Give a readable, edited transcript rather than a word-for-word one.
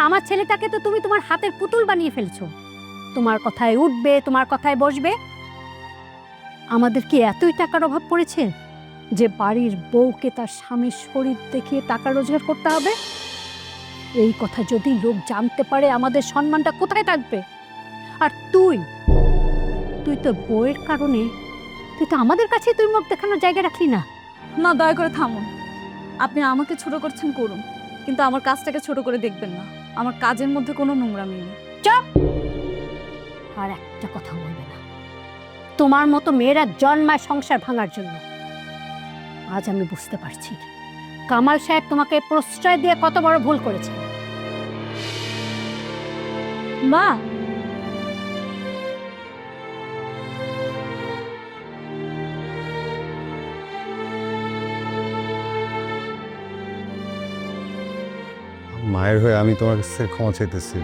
আমার ছেলেটাকে তো তুমি তোমার হাতের পুতুল বানিয়ে ফেলছো। তোমার কথায় উঠবে, তোমার কথায় বসবে। আমাদের কি এতই টাকার অভাব পড়েছে যে বাড়ির বউকে তার স্বামীর শরীর দেখিয়ে টাকা রোজগার করতে হবে? এই কথা যদি লোক জানতে পারে আমাদের সম্মানটা কোথায় থাকবে? আর তুই তুই তোর বউয়ের কারণে তুই তো আমাদের কাছে তুই মুখ দেখানোর জায়গা রাখলি না। না, দয়া করে থামুন। আপনি আমাকে ছোট করছেন করুন, কিন্তু আমার কাজটাকে ছোট করে দেখবেন না। আমার কাজের মধ্যে কোনো নোংরামি নেই। চুপ! আর একটা কথা বলবে না। তোমার মতো মেয়েরা জন্মায় সংসার ভাঙার জন্য। আজ আমি বুঝতে পারছি কামাল সাহেব তোমাকে প্রশ্রয় দিয়ে কত বড় ভুল করেছে। মা, মায়ের হয়ে আমি তোমার কাছে ক্ষমা চাইতেছি।